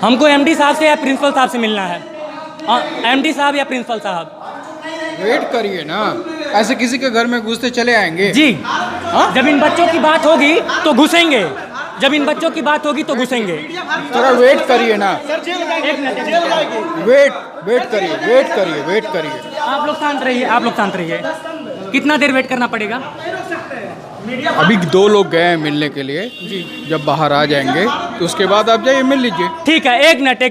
हमको एमडी साहब से या प्रिंसिपल साहब से मिलना है। एमडी साहब या प्रिंसिपल साहब। वेट करिए ना, ऐसे किसी के घर में घुसते चले आएंगे जी जब इन बच्चों की बात होगी तो घुसेंगे, जब इन बच्चों की बात होगी तो घुसेंगे। थोड़ा वेट करिए ना, एक मिनट वेट करिए। आप लोग शांत रहिए, आप लोग शांत रहिए। कितना देर वेट करना पड़ेगा? अभी 2 लोग गए हैं मिलने के लिए जी जब बाहर आ जाएंगे तो उसके बाद आप जाइए मिल लीजिए। ठीक है, एक मिनट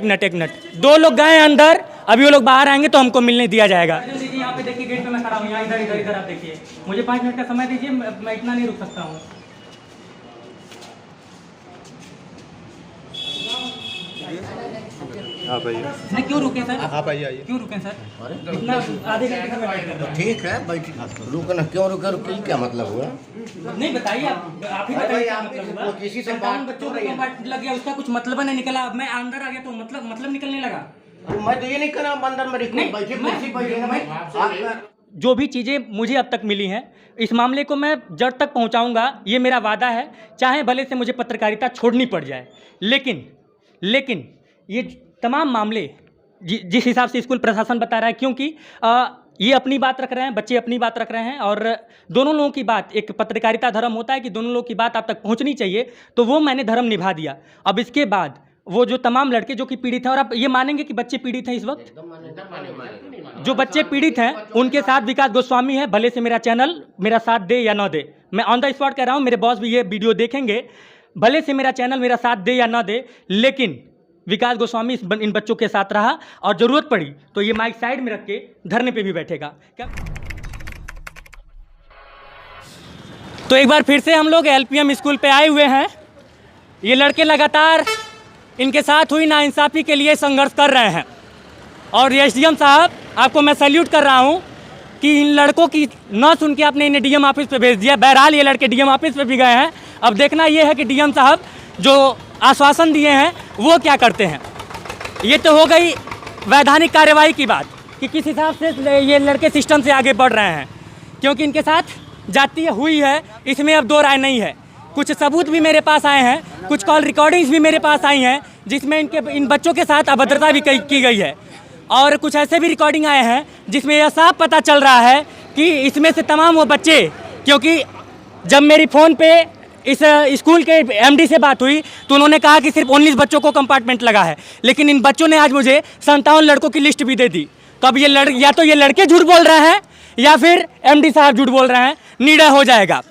2 लोग गए अंदर, अभी वो लोग बाहर आएंगे तो हमको मिलने दिया जाएगा। यहाँ पे देखिए गेट पे मैं खड़ा हूँ, यहाँ इधर आप देखिए। मुझे 5 मिनट का समय दीजिए, मैं इतना नहीं रुक सकता हूँ। आप आइए। नहीं क्यों रुके सर? आप आइए क्यों रुके सर? इतना आधे घंटे का मैं वेट कर रहा हूँ। ठीक है बैठ, रुकना क्यों रुके क्या मतलब हुआ? नहीं बताइए, आप ही बताइए क्या मतलब हुआ? किसी से 57 बच्चों को कॉम्पार्ट लग गया, उसका कुछ मतलब नहीं निकला। मैं अंदर आ गया तो मतलब निकलने लगा। मैं तो ये नहीं कर रहा अंदर में बैठे बैठे भाई। जो भी चीज़ें मुझे अब तक मिली हैं, इस मामले को मैं जड़ तक पहुंचाऊंगा, ये मेरा वादा है। चाहे भले से मुझे पत्रकारिता छोड़नी पड़ जाए, लेकिन ये तमाम मामले जिस हिसाब से स्कूल प्रशासन बता रहा है, क्योंकि ये अपनी बात रख रहे हैं, बच्चे अपनी बात रख रहे हैं, और दोनों लोगों की बात, एक पत्रकारिता धर्म होता है कि दोनों लोगों की बात आप तक पहुंचनी चाहिए, तो वो मैंने धर्म निभा दिया। अब इसके बाद वो जो तमाम लड़के जो कि पीड़ित हैं, और आप ये मानेंगे कि बच्चे पीड़ित हैं इस वक्त, जो बच्चे पीड़ित हैं उनके साथ विकास गोस्वामी है। भले से मेरा चैनल मेरा साथ दे या ना दे, मैं ऑन द स्पॉट कह रहा हूँ, मेरे बॉस भी ये वीडियो देखेंगे। भले से मेरा चैनल मेरा साथ दे या ना दे, लेकिन विकास गोस्वामी इन बच्चों के साथ रहा, और ज़रूरत पड़ी तो ये माइक साइड में रख के धरने पे भी बैठेगा। क्या तो एक बार फिर से हम लोग एलपीएम स्कूल पे आए हुए हैं। ये लड़के लगातार इनके साथ हुई नाइंसाफ़ी के लिए संघर्ष कर रहे हैं, और एसडीएम साहब आपको मैं सैल्यूट कर रहा हूँ कि इन लड़कों की न सुन के आपने इन्हें डीएम ऑफिस पे भेज दिया। बहरहाल ये लड़के डीएम ऑफिस पे भी गए हैं। अब देखना ये है कि डीएम साहब जो आश्वासन दिए हैं वो क्या करते हैं। ये तो हो गई वैधानिक कार्यवाही की बात कि किस हिसाब से ये लड़के सिस्टम से आगे बढ़ रहे हैं, क्योंकि इनके साथ जाती हुई है, इसमें अब 2 राय नहीं है। कुछ सबूत भी मेरे पास आए हैं, कुछ कॉल रिकॉर्डिंग्स भी मेरे पास आई हैं जिसमें इन बच्चों के साथ अभद्रता भी की गई है, और कुछ ऐसे भी रिकॉर्डिंग आए हैं जिसमें यह साफ पता चल रहा है कि इसमें से तमाम वो बच्चे, क्योंकि जब मेरी फ़ोन पे इस स्कूल के एमडी से बात हुई तो उन्होंने कहा कि सिर्फ 19 बच्चों को कंपार्टमेंट लगा है, लेकिन इन बच्चों ने आज मुझे 57 लड़कों की लिस्ट भी दे दी। तो अब या तो ये लड़के झूठ बोल रहे हैं या फिर एमडी साहब झूठ बोल रहे हैं, निर्णय हो जाएगा।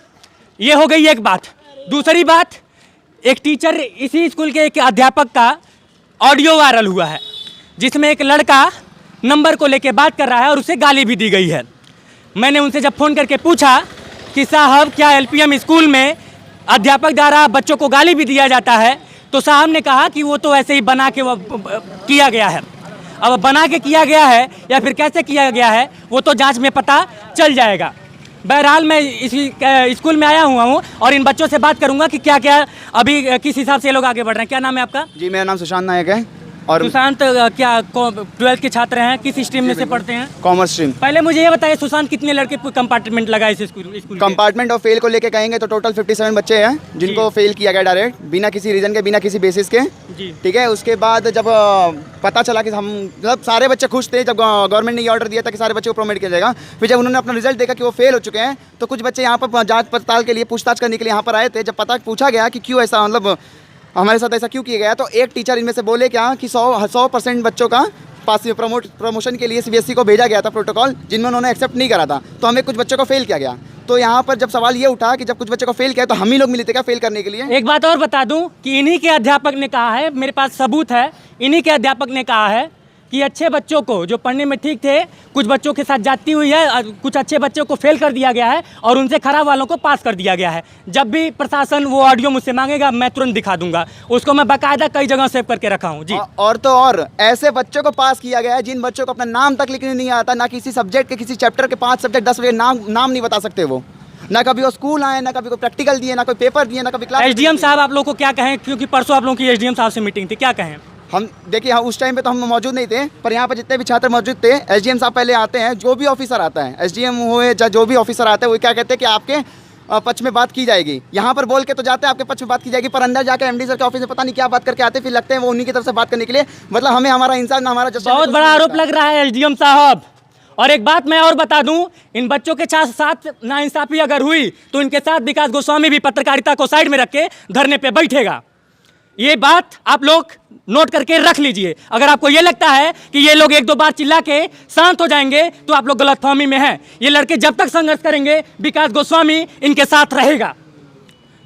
ये हो गई एक बात। दूसरी बात, एक टीचर, इसी स्कूल के एक अध्यापक का ऑडियो वायरल हुआ है जिसमें एक लड़का नंबर को लेके बात कर रहा है और उसे गाली भी दी गई है। मैंने उनसे जब फ़ोन करके पूछा कि साहब क्या एलपीएम स्कूल में अध्यापक द्वारा बच्चों को गाली भी दिया जाता है, तो साहब ने कहा कि वो तो ऐसे ही बना के किया गया है। अब बना के किया गया है या फिर कैसे किया गया है वो तो जांच में पता चल जाएगा। बहरहाल मैं इसी स्कूल में आया हुआ हूँ और इन बच्चों से बात करूँगा कि क्या क्या अभी किस हिसाब से ये लोग आगे बढ़ रहे हैं। क्या नाम है आपका? जी मेरा नाम सुशांत नायक है। और सुशांत क्या 12th के छात्र हैं, किस स्ट्रीम में से पढ़ते हैं? Commerce stream. पहले मुझे ये बताइए सुशांत, कितने लड़के कंपार्टमेंट लगा इस स्कूल कंपार्टमेंट और फेल को लेके कहेंगे तो टोटल 57 बच्चे हैं जिनको फेल किया गया डायरेक्ट, बिना किसी रीज़न के, बिना किसी बेसिस के। ठीक है, उसके बाद जब पता चला कि हम मतलब सारे बच्चे खुश थे जब गवर्नमेंट ने ये ऑर्डर दिया था कि सारे बच्चों को प्रोमोट किया जाएगा। फिर जब उन्होंने अपना रिजल्ट देखा कि वो फेल हो चुके हैं तो कुछ बच्चे यहाँ पर जाँच पड़ताल के लिए, पूछताछ करने के लिए यहाँ पर आए थे। जब पूछा गया कि क्यों ऐसा, मतलब हमारे साथ ऐसा क्यों किया गया, तो एक टीचर इनमें से बोले क्या कि 100% बच्चों का प्रमोशन के लिए सीबीएसई को भेजा गया था प्रोटोकॉल, जिनमें उन्होंने एक्सेप्ट नहीं करा था, तो हमें कुछ बच्चों को फेल किया गया। तो यहाँ पर जब सवाल ये उठा कि जब कुछ बच्चों को फेल किया तो हम ही लोग मिले थे क्या फेल करने के लिए? एक बात और बता दूं कि इन्हीं के अध्यापक ने कहा है, मेरे पास सबूत है, इन्हीं के अध्यापक ने कहा है कि अच्छे बच्चों को जो पढ़ने में ठीक थे, कुछ बच्चों के साथ जाती हुई है, कुछ अच्छे बच्चों को फेल कर दिया गया है और उनसे खराब वालों को पास कर दिया गया है। जब भी प्रशासन वो ऑडियो मुझसे मांगेगा मैं तुरंत दिखा दूंगा, उसको मैं बाकायदा कई जगह सेव करके रखा हूँ जी। और तो और ऐसे बच्चों को पास किया गया है जिन बच्चों को अपना नाम तक लिखने नहीं आता, ना किसी सब्जेक्ट के, किसी चैप्टर के 5 सब्जेक्ट 10 नाम नहीं बता सकते वो, ना कभी वो स्कूल आए, ना कभी कोई प्रैक्टिकल दिए, ना कोई पेपर दिए, ना कभी क्लास। एसडीएम साहब आप लोग को क्या कहें, क्योंकि परसों आप लोगों की एसडीएम साहब से मीटिंग थी, क्या कहें? हम देखिए हाँ, उस टाइम पे तो हम मौजूद नहीं थे, पर यहाँ पर जितने भी छात्र मौजूद थे, एसडीएम साहब पहले आते हैं, जो भी ऑफिसर आता है, एसडीएम हुए या जो भी ऑफिसर आता है, वो क्या कहते हैं कि आपके पक्ष में बात की जाएगी। यहाँ पर बोल के तो जाते हैं आपके पक्ष में बात की जाएगी, पर अंदर जाकर एमडी सर के ऑफिस में पता नहीं क्या बात करके आते, फिर लगते हैं वो उन्हीं की तरफ से बात करने के लिए। मतलब हमें हमारा इंसान ना हमारा जस्टिस। बहुत बड़ा आरोप लग रहा है एसडीएम साहब। और एक बात मैं और बता दूं, इन बच्चों के साथ नाइंसाफी अगर हुई तो इनके साथ विकास गोस्वामी भी पत्रकारिता को साइड में रख के धरने पे बैठेगा। ये बात आप लोग नोट करके रख लीजिए। अगर आपको ये लगता है कि ये लोग एक दो बार चिल्ला के शांत हो जाएंगे तो आप लोग गलतफहमी में हैं। ये लड़के जब तक संघर्ष करेंगे विकास गोस्वामी इनके साथ रहेगा।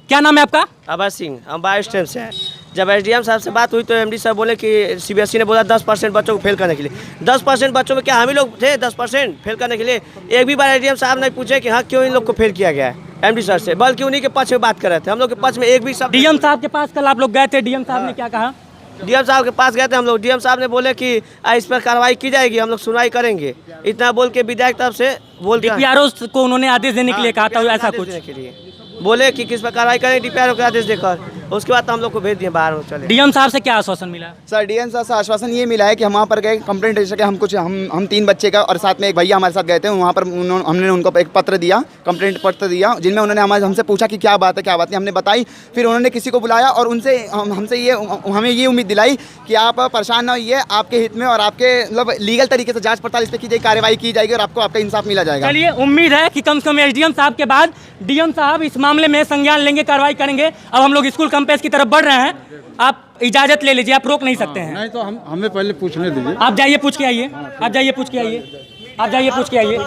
क्या नाम है आपका? अभय सिंह, हम बायो स्टैंड से हैं। जब एसडीएम साहब से बात हुई तो एमडी साहब बोले कि सीबीएसई ने बोला 10% बच्चों को फेल करने के लिए। 10% बच्चों में क्या हम ही लोग थे 10% फेल करने के लिए? एक भी बार एसडीएम साहब ने पूछे कि हाँ क्यों इन लोग को फेल किया गया है एमडी सर से, बल्कि उन्हीं के पक्ष में बात कर रहे थे। हम लोग के पक्ष में एक भी शब्द। डीएम साहब के पास कल आप लोग गए थे, डीएम साहब ने क्या कहा? डीएम साहब के पास गए थे हम लोग। डीएम साहब ने बोले कि इस पर कार्रवाई की जाएगी, हम लोग सुनवाई करेंगे, इतना बोल के विधायक तरफ से बोल दिया। डीपीआरओ को उन्होंने आदेश देने के लिए कहा था, ऐसा कुछ के लिए बोले कि किस पर कार्रवाई करें डीपीआरओ के आदेश देकर। उसके बाद हम लोग को भेज दिए बाहर चले। डीएम साहब से क्या आश्वासन मिला? सर डीएम साहब से आश्वासन ये मिला है कि हम वहाँ पर गए, कंप्लेंट रजिस्टर के हम 3 बच्चे का और साथ में एक भैया हमारे साथ गए थे। वहाँ पर हमने उनको एक पत्र दिया, कंप्लेंट पत्र दिया, जिनमें उन्होंने हमसे पूछा कि क्या बात है क्या बात नहीं, हमने बताई। फिर उन्होंने किसी को बुलाया और उनसे हमें ये उम्मीद दिलाई कि आप परेशान ना होइए, आपके हित में और आपके मतलब लीगल तरीके से जाँच पड़ताल इस पर की जाएगी, कार्रवाई की जाएगी और आपको आपका इंसाफ मिला जाएगा। चलिए, उम्मीद है कि कम से कम एसडीएम साहब के बाद डीएम साहब इस मामले में संज्ञान लेंगे, कार्रवाई करेंगे। अब हम लोग स्कूल कैंपस की तरफ बढ़ रहे हैं, आप इजाजत ले लीजिए, आप रोक नहीं सकते हैं। नहीं तो हमें पहले पूछने दीजिए। आप जाइए पूछ के आइए, आप जाइए पूछ के आइए, आप जाइए पूछ के आइए।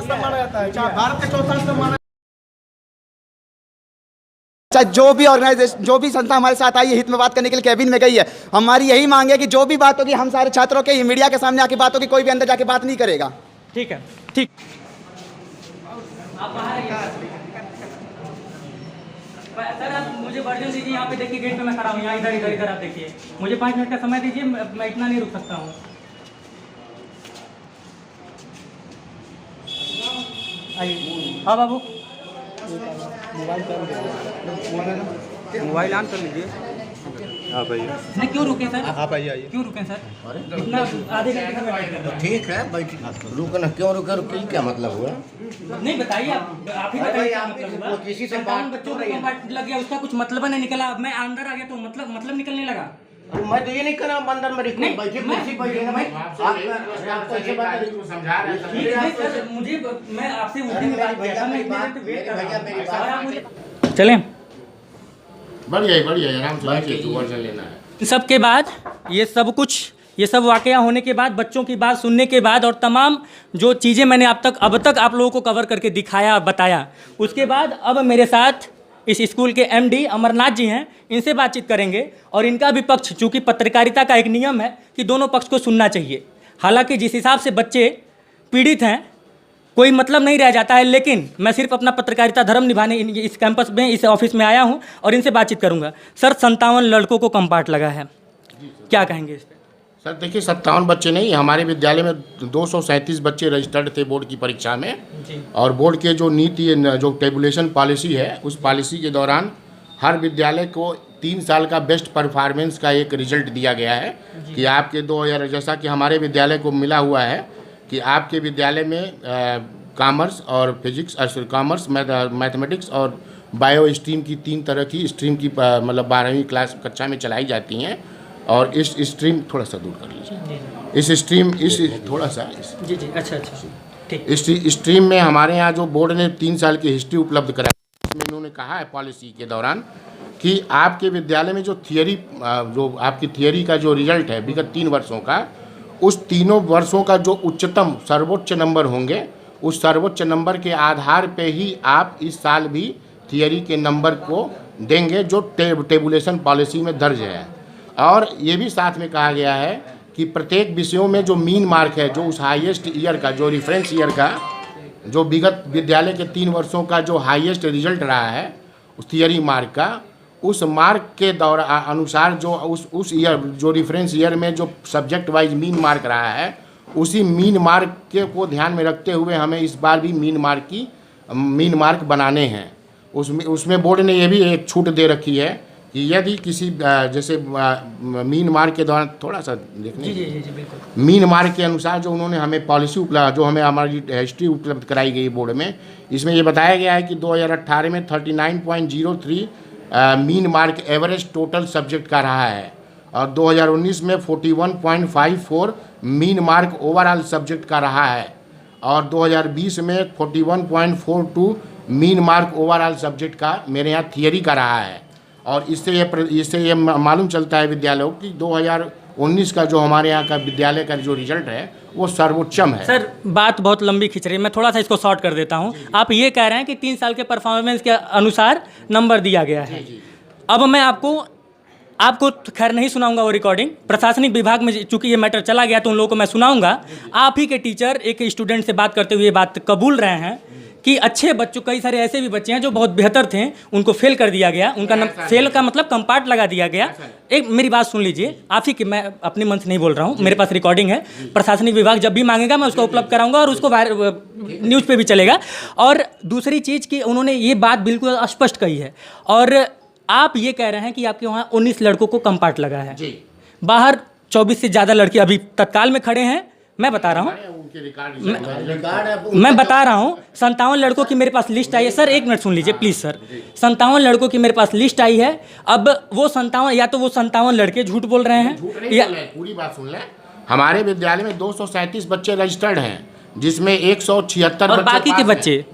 चाहे जो भी ऑर्गेनाइजेशन, जो भी संस्था हमारे साथ आई है हित में बात करने के लिए कैबिन में गई है, हमारी यही मांग है कि जो भी बात होगी हम सारे छात्रों के मीडिया के सामने आके बात होगी, कोई भी अंदर जाके बात नहीं करेगा। ठीक है, ठीक। आप बाहर आइए। सर आप मुझे वर्जन दीजिए, यहाँ पे देखिए गेट पे मैं खड़ा हूँ, यहाँ इधर आप देखिए। मुझे 5 मिनट का समय दीजिए, मैं इतना नहीं रुक सकता हूँ। आइए। हाँ बाबू, मोबाइल ऑन कर लीजिए। हाँ भैया, नहीं क्यों रुके सर? आप आइए। क्यों रुके सर? इतना आधे घंटे का वेट कर रहा हूँ। ठीक है बैठिए। रुकना क्यों रुके क्या मतलब हुआ? नहीं बताइए, आप ही बताइए क्या मतलब हुआ? किसी से 57 बच्चों को कॉम्बैट लग गया, उसका कुछ मतलब नहीं निकला। मैं अंदर आ गया तो मतलब निकलने लगा। मैं तो ये नहीं कर रहा अंदर में बैठिए बैठिए ना भाई। आप ऐसे बात समझा रहे हैं। मुझे मैं आपसे उसी में बात किया था, मैं इतने देर से वेट कर रहा हूं। और आप मुझे चलें। बढ़िया आराम से बैठिए, वर्जन लेना है। सबके बाद ये सब वाकया होने के बाद, बच्चों की बात सुनने के बाद और तमाम जो चीज़ें मैंने अब तक आप लोगों को कवर करके दिखाया और बताया, उसके बाद अब मेरे साथ इस स्कूल के एमडी अमरनाथ जी हैं, इनसे बातचीत करेंगे और इनका भी पक्ष, चूँकि पत्रकारिता का एक नियम है कि दोनों पक्ष को सुनना चाहिए। हालांकि जिस हिसाब से बच्चे पीड़ित हैं कोई मतलब नहीं रह जाता है, लेकिन मैं सिर्फ अपना पत्रकारिता धर्म निभाने इस कैंपस में, इस ऑफिस में आया हूं और इनसे बातचीत करूंगा। सर 57 लड़कों को कंपार्ट लगा है, क्या कहेंगे इस पर? सर देखिए, 57 बच्चे नहीं, हमारे विद्यालय में 237 बच्चे रजिस्टर्ड थे बोर्ड की परीक्षा में जी। और बोर्ड के जो नीति, जो टेबुलेशन पॉलिसी है, उस पॉलिसी के दौरान हर विद्यालय को 3 साल का बेस्ट परफॉर्मेंस का एक रिजल्ट दिया गया है कि आपके 2000, जैसा कि हमारे विद्यालय को मिला हुआ है कि आपके विद्यालय में कॉमर्स और फिजिक्स, कॉमर्स, मैथमेटिक्स और बायो स्ट्रीम की 3 तरह की स्ट्रीम की मतलब 12वीं क्लास कक्षा में चलाई जाती हैं। और इस स्ट्रीम थोड़ा सा दूर कर लीजिए, इस स्ट्रीम थोड़ा सा जी अच्छा ठीक। इस स्ट्रीम में हमारे यहाँ जो बोर्ड ने 3 साल की हिस्ट्री उपलब्ध कराई, उसमें इन्होंने कहा है पॉलिसी के दौरान कि आपके विद्यालय में जो थियरी, जो आपकी थियरी का जो रिजल्ट है विगत 3 वर्षों का, उस तीनों वर्षों का जो उच्चतम सर्वोच्च नंबर होंगे, उस सर्वोच्च नंबर के आधार पे ही आप इस साल भी थियरी के नंबर को देंगे जो टेबुलेशन पॉलिसी में दर्ज है। और ये भी साथ में कहा गया है कि प्रत्येक विषयों में जो मीन मार्क है, जो उस हाईएस्ट ईयर का, जो रेफरेंस ईयर का, जो विगत विद्यालय के 3 वर्षों का जो हाईएस्ट रिजल्ट रहा है उस थियरी मार्क का, उस मार्क के दौरान अनुसार जो उस ईयर, जो रेफरेंस ईयर में जो सब्जेक्ट वाइज मीन मार्क रहा है, उसी मीन मार्क के को ध्यान में रखते हुए हमें इस बार भी मीन मार्क बनाने हैं। उसमें बोर्ड ने ये भी एक छूट दे रखी है कि यदि किसी जैसे मीन मार्क के दौरान थोड़ा सा देखने जी बिल्कुल। मीन मार्क के अनुसार जो उन्होंने हमें पॉलिसी उपलब्ध जो हमें हमारी हिस्ट्री उपलब्ध कराई गई बोर्ड में, इसमें ये बताया गया है कि 2018 में 39.03 mean mark average total subject का रहा है और 2019 में 41.54 मीन मार्क ओवरऑल सब्जेक्ट का रहा है और 2020 में 41.42 मीन मार्क ओवरऑल सब्जेक्ट का मेरे यहाँ थियरी का रहा है। और इससे ये मालूम चलता है विद्यालयों की 2019 का जो हमारे यहाँ का विद्यालय का जो रिजल्ट है वो सर्वोच्चम है। सर बात बहुत लंबी खिंच रही है, मैं थोड़ा सा इसको शॉर्ट कर देता हूँ। आप ये कह रहे हैं कि 3 साल के परफॉर्मेंस के अनुसार नंबर दिया गया है। अब मैं आपको खैर नहीं सुनाऊंगा वो रिकॉर्डिंग, प्रशासनिक विभाग में चूंकि ये मैटर चला गया तो उन लोगों को मैं सुनाऊंगा। आप ही के टीचर एक स्टूडेंट से बात करते हुए ये बात कबूल रहे हैं कि अच्छे बच्चों, कई सारे ऐसे भी बच्चे हैं जो बहुत बेहतर थे, उनको फेल कर दिया गया। उनका फेल का मतलब कंपार्ट लगा दिया गया। एक मेरी बात सुन लीजिए, आप ही की, मैं अपने मन से नहीं बोल रहा हूँ, मेरे पास रिकॉर्डिंग है। प्रशासनिक विभाग जब भी मांगेगा मैं उसको उपलब्ध कराऊंगा और उसको न्यूज़ पे भी चलेगा। और दूसरी चीज़ कि उन्होंने ये बात बिल्कुल स्पष्ट कही है। और आप ये कह रहे हैं कि आपके वहाँ 19 लड़कों को कंपार्ट लगा है, बाहर 24 से ज़्यादा लड़के अभी तत्काल में खड़े हैं। मैं बता रहा हूँ 57 लड़कों की मेरे पास लिस्ट आई है। सर 1 मिनट सुन लीजिए प्लीज़ सर। 57 लड़कों की मेरे पास लिस्ट आई है। अब वो 57 या तो वो 57 लड़के झूठ बोल रहे हैं या पूरी बात सुन लें। हमारे विद्यालय में 237 बच्चे रजिस्टर्ड हैं जिसमें 176 और बाकी के बच्चे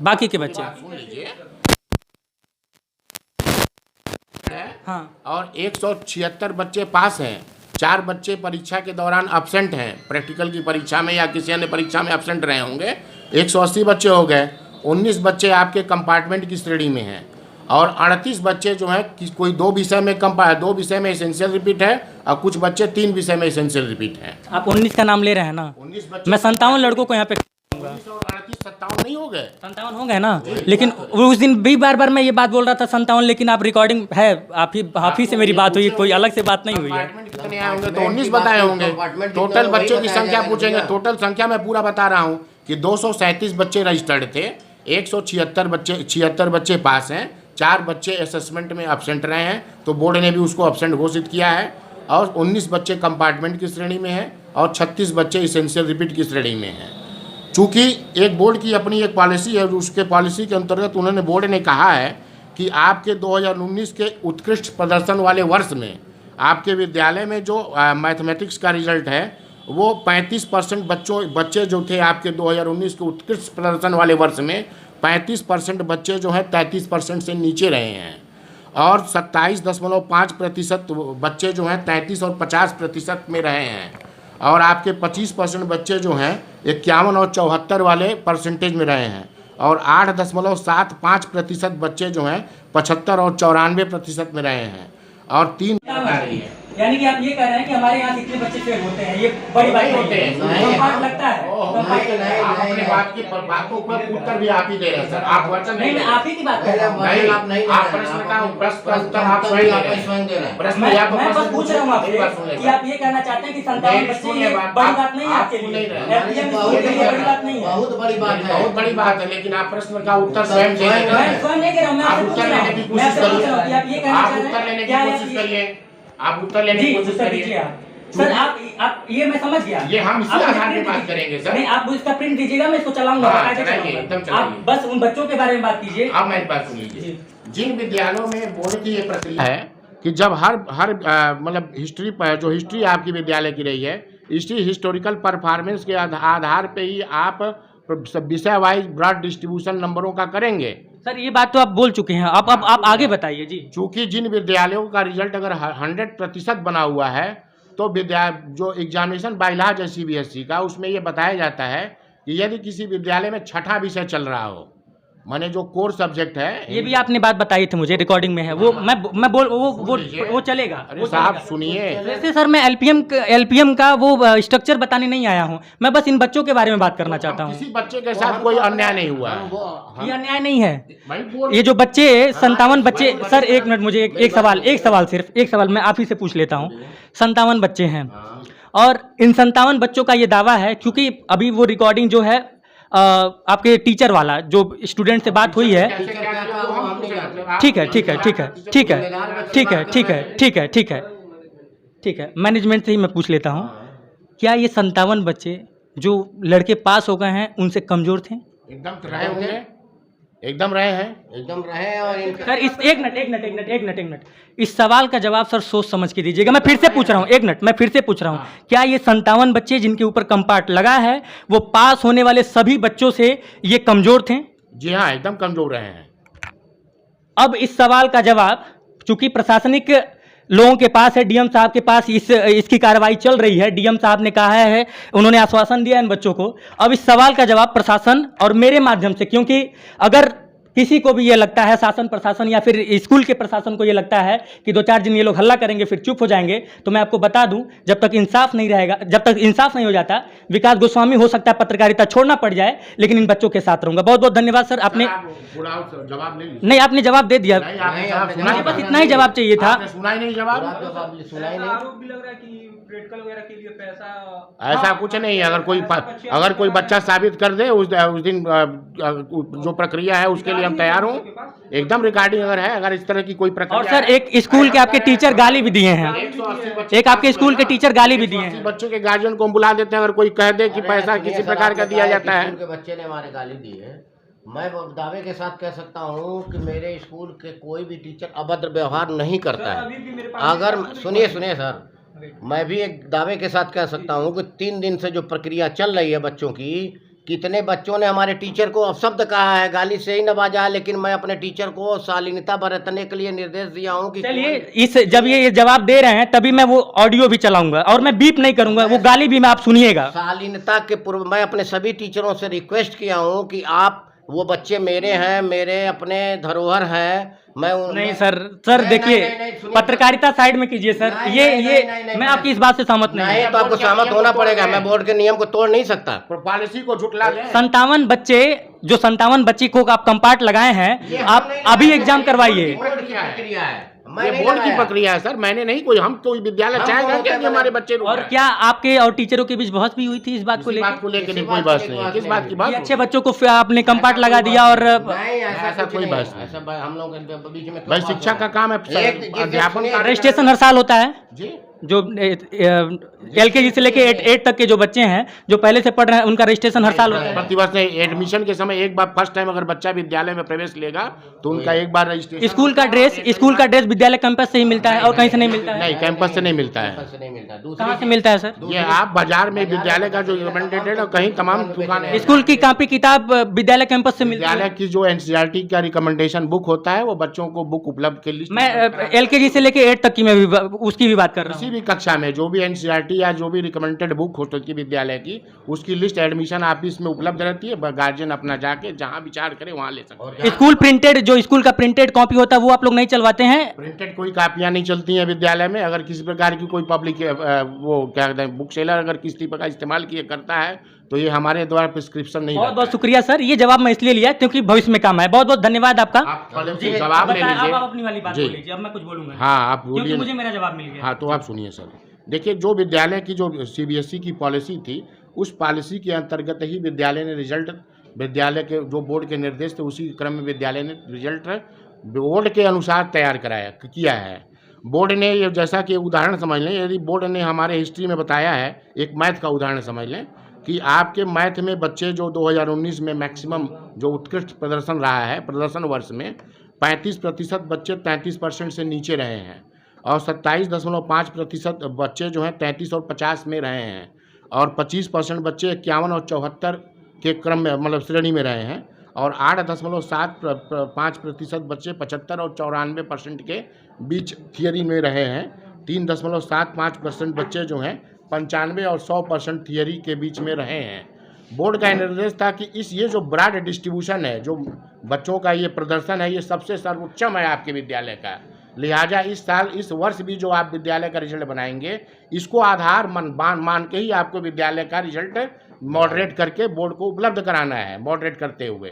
हाँ, और 176 बच्चे पास हैं। 4 बच्चे परीक्षा के दौरान अब्सेंट हैं, प्रैक्टिकल की परीक्षा में या किसी अन्य परीक्षा में अब्सेंट रहे होंगे। 180 बच्चे हो गए। 19 बच्चे आपके कंपार्टमेंट की श्रेणी में हैं और 38 बच्चे जो हैं कि कोई 2 विषय में 2 विषय में एसेंशियल रिपीट है और कुछ बच्चे 3 विषय में एसेंशियल रिपीट हैं। आप 19 का नाम ले रहे हैं ना? 19 बच्चे, मैं 57 लड़कों को यहाँ पे 57 नहीं हो गए, 57 हो गए ना। लेकिन उस दिन भी बार मैं ये बात बोल रहा था 57, लेकिन आप रिकॉर्डिंग है आप ही से मेरी बात हुई, कोई अलग से बात नहीं हुई है। कितने आए होंगे तो 19 बताए होंगे। टोटल बच्चों की संख्या पूछेंगे, टोटल संख्या मैं पूरा बता रहा हूँ कि 237 बच्चे रजिस्टर्ड थे, 176 बच्चे पास हैं, 4 बच्चे असेसमेंट में अब्सेंट रहे हैं तो बोर्ड ने भी उसको अब्सेंट घोषित किया है और 19 बच्चे कंपार्टमेंट की श्रेणी में हैं और 36 बच्चे एसेंशियल रिपीट की श्रेणी में हैं। चूँकि एक बोर्ड की अपनी एक पॉलिसी है, उसके पॉलिसी के अंतर्गत उन्होंने बोर्ड ने कहा है कि आपके 2019 के उत्कृष्ट प्रदर्शन वाले वर्ष में आपके विद्यालय में जो मैथमेटिक्स का रिजल्ट है वो 35% बच्चे जो थे आपके 2019 के उत्कृष्ट प्रदर्शन वाले वर्ष में 35% बच्चे जो हैं 33% से नीचे रहे हैं और 27.5% बच्चे जो हैं 33 और 50% में रहे हैं और आपके 25% बच्चे जो हैं 51 और 74 वाले परसेंटेज में रहे हैं और 8.75% बच्चे जो हैं 75 और 94% में रहे हैं और 3 यानी कि आप ये कह रहे हैं कि हमारे यहाँ कितने बच्चे फेल होते हैं, ये बड़ी बात होते हैं, लगता है। आप अपने बातों पर उत्तर भी आप ही दे रहे हैं सर, आप वचन नहीं, मैं आप ही की बात कर रहा हूँ। आप प्रश्न का उत्तर आप स्वयं दे रहे हैं। प्रश्न मैं बस पूछ रहा हूँ आपसे कि आप ये कहना चाहते हैं कि 57 बच्चे ये बड़ी बात नहीं है आपके लिए, बड़ी बात नहीं है, बहुत बड़ी बात है, बहुत बड़ी बात है, लेकिन आप प्रश्न का उत्तर स्वयं दे रहे हैं। मैं स्वयं नहीं दे रहा हूँ, मैं आपसे पूछ रहा हूँ। की कोशिश करिए, आप ये कहना आप उत्तर लेने की कोशिश करिए, आप उत्तर लेने की कोशिश करिए। सर आप ये मैं समझ गया, ये हम इसी आधार पे बात करेंगे सर। नहीं, आप इसका प्रिंट दीजिएगा, मैं इसको चलाऊंगा। आप बस उन बच्चों के बारे में बात कीजिए। अब मेरी बात सुन लीजिए। जिन विद्यालयों में बोर्ड की ये प्रक्रिया है कि जब हर मतलब हिस्ट्री आपकी विद्यालय की रही है, इसी हिस्टोरिकल परफॉर्मेंस के आधार पे ही आप विषय वाइज ब्रॉड डिस्ट्रीब्यूशन नंबरों का करेंगे। सर ये बात तो आप बोल चुके हैं, आप आगे बताइए जी। चूँकि जिन विद्यालयों का रिजल्ट अगर 100% बना हुआ है तो जो एग्जामिनेशन बाइलॉज है CBSE का, उसमें ये बताया जाता है कि यदि किसी विद्यालय में 6ठा विषय चल रहा हो, माने जो कोर सब्जेक्ट है, ये भी आपने बात बताई थी मुझे, रिकॉर्डिंग में है वो। मैं बोल वो चलेगा। अरे साहब सुनिए, वैसे सर मैं LPM का वो स्ट्रक्चर बताने नहीं आया हूँ, मैं बस इन बच्चों के बारे में बात करना चाहता हूँ। किसी बच्चे के साथ कोई अन्याय नहीं हुआ है, ये अन्याय नहीं है। ये जो बच्चे 57 बच्चे, सर 1 मिनट, मुझे एक सवाल सिर्फ एक सवाल मैं आप ही से पूछ लेता हूँ। 57 बच्चे हैं और इन 57 बच्चों का ये दावा है, क्योंकि अभी वो रिकॉर्डिंग जो है आपके टीचर वाला जो स्टूडेंट से बात हुई है, ठीक है ठीक है ठीक है ठीक है ठीक है ठीक है ठीक है ठीक है ठीक है, मैनेजमेंट से ही मैं पूछ लेता हूँ, क्या ये 57 बच्चे जो लड़के पास हो गए हैं उनसे कमज़ोर थे? एकदम तो रहे होंगे, एकदम रहे हैं। एकदम रहे। और सर इस एक मिनट इस सवाल का जवाब सर सोच समझ के दीजिएगा। मैं फिर से पूछ रहा हूँ, एक मिनट, मैं फिर से पूछ रहा हूँ, क्या ये 57 बच्चे जिनके ऊपर कंपार्ट लगा है वो पास होने वाले सभी बच्चों से ये कमज़ोर थे? जी हाँ, एकदम कमजोर रहे हैं। अब इस सवाल का जवाब चूंकि प्रशासनिक लोगों के पास है, डीएम साहब के पास इसकी कार्रवाई चल रही है, डीएम साहब ने कहा है, उन्होंने आश्वासन दिया इन बच्चों को। अब इस सवाल का जवाब प्रशासन और मेरे माध्यम से, क्योंकि अगर किसी को भी ये लगता है, शासन प्रशासन या फिर स्कूल के प्रशासन को ये लगता है कि 2-4 दिन ये लोग हल्ला करेंगे फिर चुप हो जाएंगे, तो मैं आपको बता दूं, जब तक इंसाफ नहीं रहेगा, जब तक इंसाफ नहीं हो जाता, विकास गोस्वामी हो सकता है पत्रकारिता छोड़ना पड़ जाए, लेकिन इन बच्चों के साथ रहूंगा। बहुत बहुत धन्यवाद सर। आपने जवाब नहीं, आपने जवाब दे दिया, नहीं, बस इतना ही जवाब चाहिए था। सुना ही नहीं जवाब। सुना ही नहीं। आरोप भी लग रहा है कि मेडिकल वगैरह के लिए पैसा, ऐसा कुछ नहीं है। अगर कोई बच्चा साबित कर दे उस दिन जो प्रक्रिया है उसके लिए हम तैयार हूँ। एकदम रिकॉर्डिंग अगर है, अगर इस तरह की कोई प्रक्रिया। और सर एक स्कूल के आपके टीचर गाली भी दिए हैं, एक आपके स्कूल के टीचर गाली भी दिए हैं। बच्चों के गार्जियन को हम बुला देते हैं, अगर कोई कह दे कि पैसा किसी प्रकार का दिया जाता है। स्कूल के बच्चे ने हमारे गाली दी है। मैं दावे के साथ कह सकता हूँ कि मेरे स्कूल के कोई भी टीचर अभद्र व्यवहार नहीं करता है। अगर सुनिए सर, मैं भी एक दावे के साथ कह सकता हूँ कि 3 दिन से जो प्रक्रिया चल रही है बच्चों की, कितने बच्चों ने हमारे टीचर को अपशब्द कहा है, गाली से ही नवाजा है, लेकिन मैं अपने टीचर को शालीनता बरतने के लिए निर्देश दिया हूँ कि चलिए जब ये जवाब दे रहे हैं तभी मैं वो ऑडियो भी चलाऊंगा और मैं बीप नहीं करूंगा, वो गाली भी मैं आप सुनिएगा। शालीनता के पूर्व मैं अपने सभी टीचरों से रिक्वेस्ट किया हूँ कि आप, वो बच्चे मेरे हैं, मेरे अपने धरोहर हैं। मैं नहीं सर देखिए, पत्रकारिता साइड में कीजिए सर। ये मैं आपकी इस बात से सहमत नहीं तो आपको सहमत होना पड़ेगा। मैं बोर्ड के नियम को तोड़ नहीं सकता। पॉलिसी को झुटला दें। 57 बच्चे, जो 57 बच्ची को आप कंपार्ट लगाए हैं, आप अभी एग्जाम करवाइए। ये बोर्ड की प्रक्रिया है सर, मैंने नहीं, कोई हम कोई विद्यालय चाहेगा कि हमारे बच्चे। और क्या आपके और टीचरों के बीच बहस भी हुई थी इस बात को लेकर? नहीं, कोई बहस नहीं है। किस बात की बात? अच्छे बच्चों को आपने कंपार्ट लगा दिया और ऐसा कोई बहस नहीं। ऐसा हम लोग के बीच में भाई शिक्षा का काम है, अध्यापन का। रजिस्ट्रेशन हर साल होता है जी। जो LKG से लेके 8 तक के जो बच्चे हैं जो पहले से पढ़ रहे हैं उनका रजिस्ट्रेशन हर साल होता है। प्रतिवर्ष एडमिशन के समय एक बार फर्स्ट टाइम अगर बच्चा विद्यालय में प्रवेश लेगा तो उनका एक बार रजिस्ट्रेशन। स्कूल का ड्रेस विद्यालय कैंपस से ही मिलता है और कहीं से नहीं मिलता है? नहीं, कैंपस से नहीं मिलता है। कहाँ से मिलता है सर? ये आप बाजार में विद्यालय का जो रिकमेंडेड और कहीं तमाम दुकानें, स्कूल की कॉपी किताब विद्यालय कैंपस से मिलती है। विद्यालय की जो NCERT का रिकमेंडेशन बुक होता है वो बच्चों को बुक उपलब्ध के लिस्ट। मैं LKG से लेके 8 तक की मैं उसकी भी बात कर रहा हूँ। किसी भी कक्षा में जो भी NCERT या जो भी रिकमेंडेड बुक होती है विद्यालय की, उसकी लिस्ट एडमिशन ऑफिस में उपलब्ध रहती है। गार्जियन अपना जाके जहाँ विचार करे वहाँ ले सकते हैं। स्कूल प्रिंटेड, जो स्कूल का प्रिंटेड कॉपी होता है वो आप लोग नहीं चलवाते हैं? प्रिंटेड कोई कापियाँ नहीं चलती हैं विद्यालय में। अगर किसी प्रकार की कोई पब्लिक वो क्या कहते हैं बुक सेलर अगर किसी प्रकार का इस्तेमाल किए करता है तो ये हमारे द्वारा प्रिस्क्रिप्शन नहीं। बहुत बहुत शुक्रिया सर, ये जवाब मैं इसलिए लिया क्योंकि भविष्य में काम है। बहुत बहुत धन्यवाद आपका। जवाब ले लीजिए। आप अपनी वाली बात बोल लीजिए, अब मैं कुछ बोलूंगा। हाँ आप बोलिए, क्योंकि मुझे मेरा जवाब मिल गया। हाँ तो आप सुनिए सर। देखिए, जो विद्यालय की जो CBSE की पॉलिसी थी, उस पॉलिसी के अंतर्गत ही विद्यालय ने रिजल्ट, विद्यालय के जो बोर्ड के निर्देश थे उसी क्रम में विद्यालय ने रिजल्ट बोर्ड के अनुसार तैयार किया है। बोर्ड ने ये, जैसा कि उदाहरण समझ लें, यदि बोर्ड ने हमारे हिस्ट्री में बताया है, एक मैथ का उदाहरण समझ लें कि आपके मैथ में बच्चे जो 2019 में मैक्सिमम जो उत्कृष्ट प्रदर्शन रहा है, प्रदर्शन वर्ष में 35% बच्चे 33% से नीचे रहे हैं और 27.5% बच्चे जो हैं 33 और 50 में रहे हैं और 25% बच्चे 51 और 74 के क्रम में मतलब श्रेणी में रहे हैं और 8.75% बच्चे 75 और 94% के बीच थियरी में रहे हैं। 3.75% बच्चे जो हैं 95 और 100% थियरी के बीच में रहे हैं। बोर्ड का निर्देश था कि ये जो ब्रॉड डिस्ट्रीब्यूशन है, जो बच्चों का ये प्रदर्शन है, ये सबसे सर्वोच्चम है आपके विद्यालय का। लिहाजा इस साल, इस वर्ष भी जो आप विद्यालय का रिजल्ट बनाएंगे, इसको आधार मान के ही आपको विद्यालय का रिजल्ट मॉडरेट करके बोर्ड को उपलब्ध कराना है। मॉडरेट करते हुए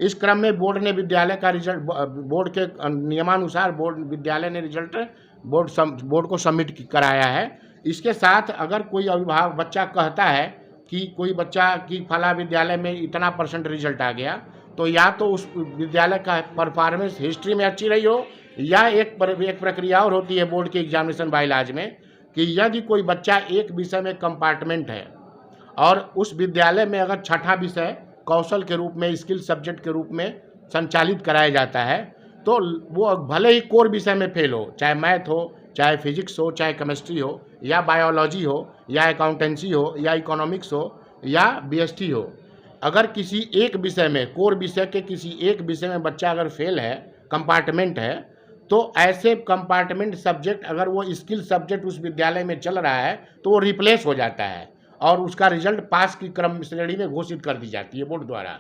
इस क्रम में बोर्ड ने विद्यालय का रिजल्ट, बोर्ड के नियमानुसार विद्यालय ने रिजल्ट बोर्ड को सबमिट कराया है। इसके साथ अगर कोई अभिभावक बच्चा कहता है कि कोई बच्चा की फला विद्यालय में इतना % रिजल्ट आ गया, तो या तो उस विद्यालय का परफॉर्मेंस हिस्ट्री में अच्छी रही हो, या एक प्रक्रिया और होती है बोर्ड के एग्जामिनेशन बायलॉज में कि यदि कोई बच्चा एक विषय में कंपार्टमेंट है और उस विद्यालय में अगर छठा विषय कौशल के रूप में, स्किल सब्जेक्ट के रूप में संचालित कराया जाता है, तो वो भले ही कोर विषय में फेल हो, चाहे मैथ हो, चाहे फिजिक्स हो, चाहे केमिस्ट्री हो, या बायोलॉजी हो, या अकाउंटेंसी हो, या इकोनॉमिक्स हो, या बीएसटी हो, अगर किसी एक विषय में, कोर विषय के किसी एक विषय में बच्चा अगर फेल है, कंपार्टमेंट है, तो ऐसे कंपार्टमेंट सब्जेक्ट अगर वो स्किल सब्जेक्ट उस विद्यालय में चल रहा है तो वो रिप्लेस हो जाता है और उसका रिजल्ट पास की क्रम श्रेणी में घोषित कर दी जाती है बोर्ड द्वारा।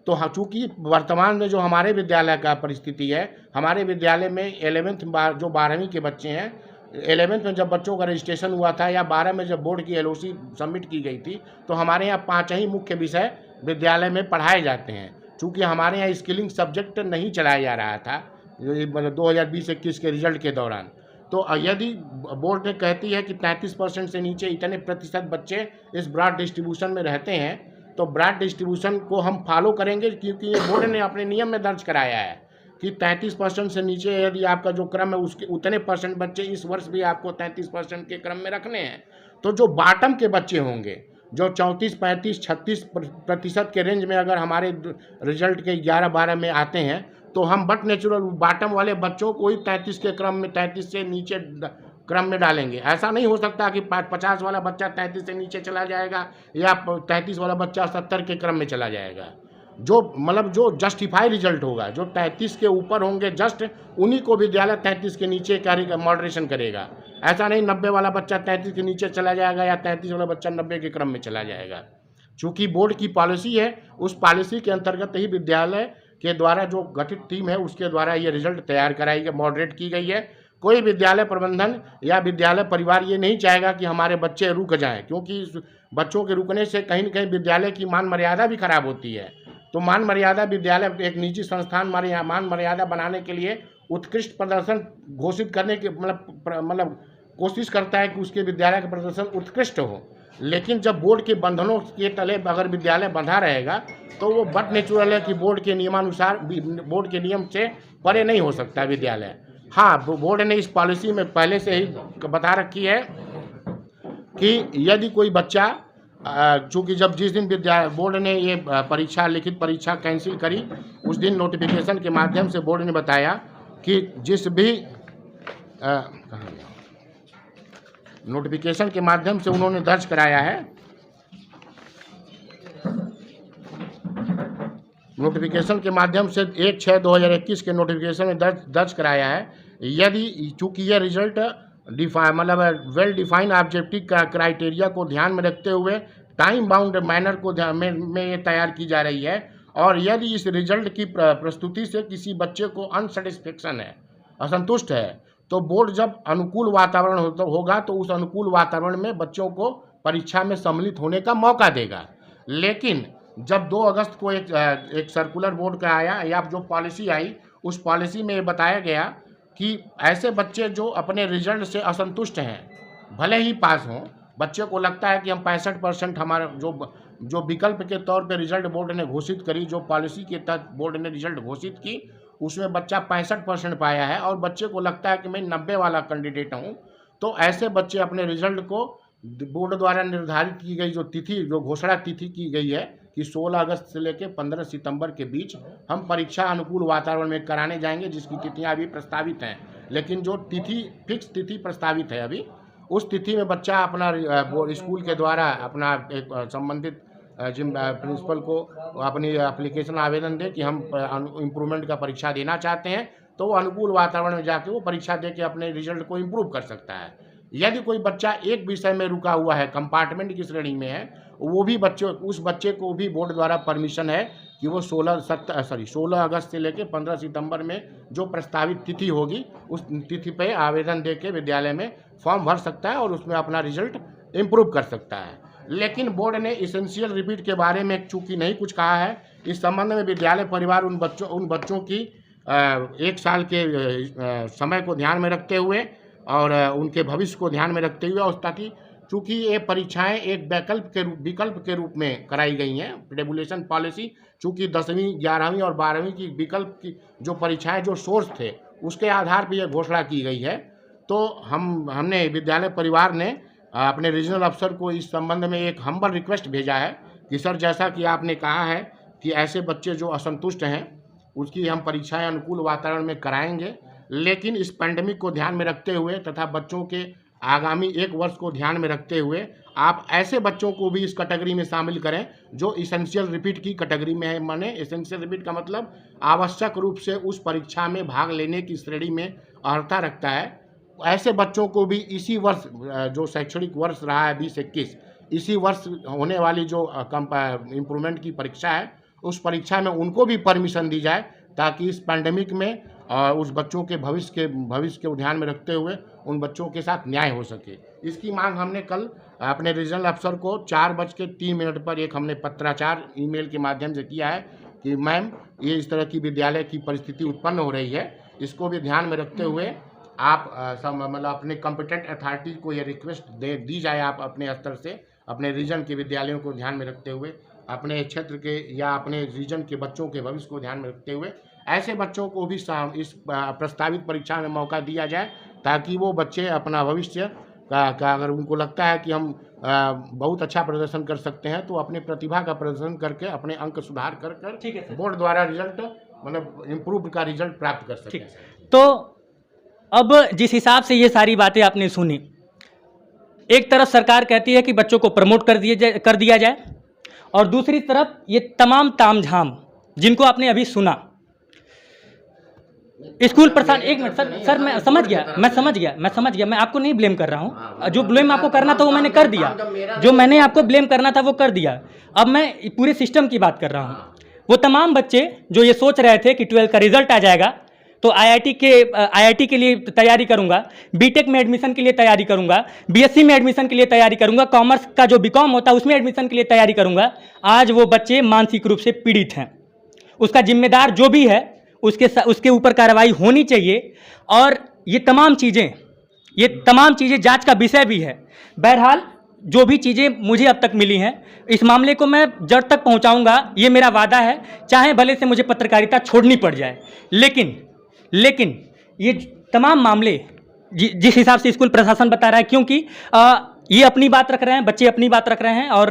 तो हाँ, चूँकि वर्तमान में जो हमारे विद्यालय का परिस्थिति है, हमारे विद्यालय में 11th जो 12वीं के बच्चे हैं, 11th में जब बच्चों का रजिस्ट्रेशन हुआ था या 12 में जब बोर्ड की LOC सबमिट की गई थी, तो हमारे यहाँ 5 ही मुख्य विषय विद्यालय में पढ़ाए जाते हैं। चूँकि हमारे यहाँ स्किलिंग सब्जेक्ट नहीं चलाया जा रहा था 2020-21 के रिजल्ट के दौरान, तो यदि बोर्ड ने कहती है कि 33% से नीचे इतने प्रतिशत बच्चे इस ब्रॉड डिस्ट्रीब्यूशन में रहते हैं, तो ब्रॉड डिस्ट्रीब्यूशन को हम फॉलो करेंगे, क्योंकि ये बोर्ड ने अपने नियम में दर्ज कराया है कि 33% से नीचे यदि आपका जो क्रम है उसके उतने परसेंट बच्चे इस वर्ष भी आपको 33% के क्रम में रखने हैं। तो जो बॉटम के बच्चे होंगे, जो 34, 35, 36% के रेंज में अगर हमारे रिजल्ट के 11-12 में आते हैं, तो हम बट नेचुरल बॉटम वाले बच्चों को ही 33 के क्रम में, 33 से नीचे क्रम में डालेंगे। ऐसा नहीं हो सकता कि 50 वाला बच्चा 33 से नीचे चला जाएगा या 33 वाला बच्चा 70 के क्रम में चला जाएगा। जो मतलब जो जस्टिफाई रिजल्ट होगा, जो 33 के ऊपर होंगे जस्ट, उन्हीं को विद्यालय 33 के नीचे करेगा, मॉडरेशन करेगा। ऐसा नहीं 90 वाला बच्चा 33 के नीचे चला जाएगा या 33 वाला बच्चा 90 के क्रम में चला जाएगा। चूँकि बोर्ड की पॉलिसी है, उस पॉलिसी के अंतर्गत ही विद्यालय के द्वारा जो गठित टीम है उसके द्वारा ये रिजल्ट तैयार कराई गई, मॉडरेट की गई है। कोई विद्यालय प्रबंधन या विद्यालय परिवार ये नहीं चाहेगा कि हमारे बच्चे रुक जाएं, क्योंकि बच्चों के रुकने से कहीं न कहीं विद्यालय की मान मर्यादा भी खराब होती है। तो मान मर्यादा, विद्यालय एक निजी संस्थान मान मर्यादा बनाने के लिए उत्कृष्ट प्रदर्शन घोषित करने के मतलब कोशिश करता है कि उसके विद्यालय का प्रदर्शन उत्कृष्ट हो। लेकिन जब बोर्ड के बंधनों के तले अगर विद्यालय बंधा रहेगा, तो वो बट नेचुरल है कि बोर्ड के नियमानुसार, बोर्ड के नियम से परे नहीं हो सकता विद्यालय। हाँ, बोर्ड ने इस पॉलिसी में पहले से ही बता रखी है कि यदि कोई बच्चा, चूँकि जब जिस दिन बोर्ड ने ये परीक्षा, लिखित परीक्षा कैंसिल करी, उस दिन नोटिफिकेशन के माध्यम से बोर्ड ने बताया कि जिस भी नोटिफिकेशन के माध्यम से उन्होंने दर्ज कराया है, नोटिफिकेशन के माध्यम से 1/6/2021 के नोटिफिकेशन में दर्ज कराया है, यदि चूँकि यह result well defined objective criteria को ध्यान में रखते हुए टाइम बाउंड मैनर को ध्यान में ये तैयार की जा रही है, और यदि इस रिजल्ट की प्रस्तुति से किसी बच्चे को अनसेटिस्फेक्शन है, असंतुष्ट है, तो बोर्ड जब अनुकूल वातावरण होगा तो उस अनुकूल वातावरण में बच्चों को परीक्षा में सम्मिलित होने का मौका देगा। लेकिन जब 2 अगस्त को एक सर्कुलर बोर्ड का आया या जो पॉलिसी आई, उस पॉलिसी में ये बताया गया कि ऐसे बच्चे जो अपने रिजल्ट से असंतुष्ट हैं, भले ही पास हों, बच्चे को लगता है कि हम 65% हमारा जो विकल्प के तौर पे रिजल्ट बोर्ड ने घोषित करी, जो पॉलिसी के तहत बोर्ड ने रिजल्ट घोषित की, उसमें बच्चा 65% पाया है और बच्चे को लगता है कि मैं 90 वाला कैंडिडेट हूँ, तो ऐसे बच्चे अपने रिजल्ट को बोर्ड द्वारा निर्धारित की गई जो तिथि, जो घोषणा तिथि की गई है कि 16 अगस्त से लेकर 15 सितंबर के बीच हम परीक्षा अनुकूल वातावरण में कराने जाएंगे, जिसकी तिथियां अभी प्रस्तावित हैं। लेकिन जो तिथि, फिक्स तिथि प्रस्तावित है अभी, उस तिथि में बच्चा अपना स्कूल के द्वारा अपना एक संबंधित प्रिंसिपल को अपनी एप्लीकेशन आवेदन दे कि हम इम्प्रूवमेंट का परीक्षा देना चाहते हैं, तो वो अनुकूल वातावरण में जाके वो परीक्षा दे के अपने रिजल्ट को इम्प्रूव कर सकता है। यदि कोई बच्चा एक विषय में रुका हुआ है, कंपार्टमेंट की श्रेणी में है, वो भी उस बच्चे को भी बोर्ड द्वारा परमिशन है कि वो 16 अगस्त से लेकर 15 सितंबर में जो प्रस्तावित तिथि होगी, उस तिथि पे आवेदन दे के विद्यालय में फॉर्म भर सकता है और उसमें अपना रिजल्ट इम्प्रूव कर सकता है। लेकिन बोर्ड ने इसेंशियल रिपीट के बारे में चूँकि नहीं कुछ कहा है, इस संबंध में विद्यालय परिवार उन बच्चों की 1 साल के समय को ध्यान में रखते हुए और उनके भविष्य को ध्यान में रखते हुए और ताकि चूँकि ये परीक्षाएं एक विकल्प के रूप में कराई गई हैं। टेबुलेशन पॉलिसी चूँकि 10वीं 11वीं और 12वीं की विकल्प की जो परीक्षाएं जो सोर्स थे उसके आधार पर यह घोषणा की गई है। तो हमने विद्यालय परिवार ने अपने रीजनल अफसर को इस संबंध में एक हम्बल रिक्वेस्ट भेजा है कि सर, जैसा कि आपने कहा है कि ऐसे बच्चे जो असंतुष्ट हैं उसकी हम परीक्षाएं अनुकूल वातावरण में कराएंगे, लेकिन इस पैंडेमिक को ध्यान में रखते हुए तथा बच्चों के आगामी 1 वर्ष को ध्यान में रखते हुए आप ऐसे बच्चों को भी इस कैटेगरी में शामिल करें जो इसेंशियल रिपीट की कैटेगरी में है। माने इसेंशियल रिपीट का मतलब आवश्यक रूप से उस परीक्षा में भाग लेने की श्रेणी में अर्हता रखता है। ऐसे बच्चों को भी इसी वर्ष जो शैक्षणिक वर्ष रहा है 2021, इसी वर्ष होने वाली जो इम्प्रूवमेंट की परीक्षा है उस परीक्षा में उनको भी परमिशन दी जाए, ताकि इस पैंडेमिक में उस बच्चों के भविष्य को ध्यान में रखते हुए उन बच्चों के साथ न्याय हो सके। इसकी मांग हमने कल अपने रीजनल अफसर को 4:03 पर एक हमने पत्राचार ईमेल के माध्यम से किया है कि मैम, ये इस तरह की विद्यालय की परिस्थिति उत्पन्न हो रही है, इसको भी ध्यान में रखते हुए आप मतलब अपने कॉम्पिटेंट अथॉरिटी को ये रिक्वेस्ट दी जाए, आप अपने स्तर से अपने रीजन के विद्यालयों को ध्यान में रखते हुए अपने क्षेत्र के या अपने रीजन के बच्चों के भविष्य को ध्यान में रखते हुए ऐसे बच्चों को भी इस प्रस्तावित परीक्षा में मौका दिया जाए, ताकि वो बच्चे अपना भविष्य का अगर उनको लगता है कि हम बहुत अच्छा प्रदर्शन कर सकते हैं तो अपने प्रतिभा का प्रदर्शन करके अपने अंक सुधार कर बोर्ड द्वारा रिजल्ट मतलब इम्प्रूव का रिजल्ट प्राप्त कर सकें। तो अब जिस हिसाब से ये सारी बातें आपने सुनी, एक तरफ सरकार कहती है कि बच्चों को प्रमोट कर दिया जाए और दूसरी तरफ ये तमाम तामझाम जिनको आपने अभी सुना, स्कूल प्रशासन, एक मिनट सर मैं समझ गया, मैं आपको नहीं ब्लेम कर रहा हूँ। जो ब्लेम आपको करना था वो मैंने कर दिया, जो मैंने आपको ब्लेम करना था वो कर दिया। अब मैं पूरे सिस्टम की बात कर रहा हूँ। वो तमाम बच्चे जो ये सोच रहे थे कि 12 का रिजल्ट आ जाएगा तो आईआईटी के लिए तैयारी करूंगा, बीटेक में एडमिशन के लिए तैयारी करूंगा, बीएससी में एडमिशन के लिए तैयारी करूंगा, कॉमर्स का जो बीकॉम होता है उसमें एडमिशन के लिए तैयारी करूंगा। आज वो बच्चे मानसिक रूप से पीड़ित हैं। उसका जिम्मेदार जो भी है उसके ऊपर कार्रवाई होनी चाहिए और ये तमाम चीज़ें जांच का विषय भी है। बहरहाल जो भी चीज़ें मुझे अब तक मिली हैं इस मामले को मैं जड़ तक पहुंचाऊंगा, ये मेरा वादा है, चाहे भले से मुझे पत्रकारिता छोड़नी पड़ जाए। लेकिन ये तमाम मामले जिस हिसाब से स्कूल प्रशासन बता रहा है, क्योंकि ये अपनी बात रख रहे हैं, बच्चे अपनी बात रख रहे हैं और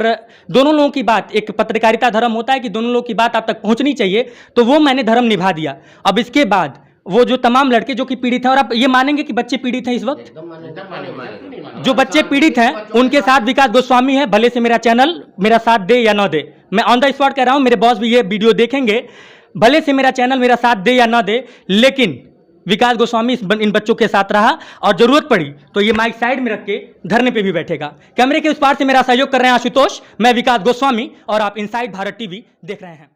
दोनों लोगों की बात, एक पत्रकारिता धर्म होता है कि दोनों लोगों की बात आप तक पहुंचनी चाहिए, तो वो मैंने धर्म निभा दिया। अब इसके बाद वो जो तमाम लड़के जो कि पीड़ित हैं, और आप ये मानेंगे कि बच्चे पीड़ित हैं इस वक्त, जो बच्चे पीड़ित हैं उनके साथ विकास गोस्वामी है, भले से मेरा चैनल मेरा साथ दे या ना दे, मैं ऑन द स्पॉट कह रहा हूँ, मेरे बॉस भी ये वीडियो देखेंगे, भले से मेरा चैनल मेरा साथ दे या ना दे, लेकिन विकास गोस्वामी इन बच्चों के साथ रहा और जरूरत पड़ी तो ये माइक साइड में रख के धरने पे भी बैठेगा। कैमरे के उस पार से मेरा सहयोग कर रहे हैं आशुतोष, मैं विकास गोस्वामी और आप इनसाइड भारत टीवी देख रहे हैं।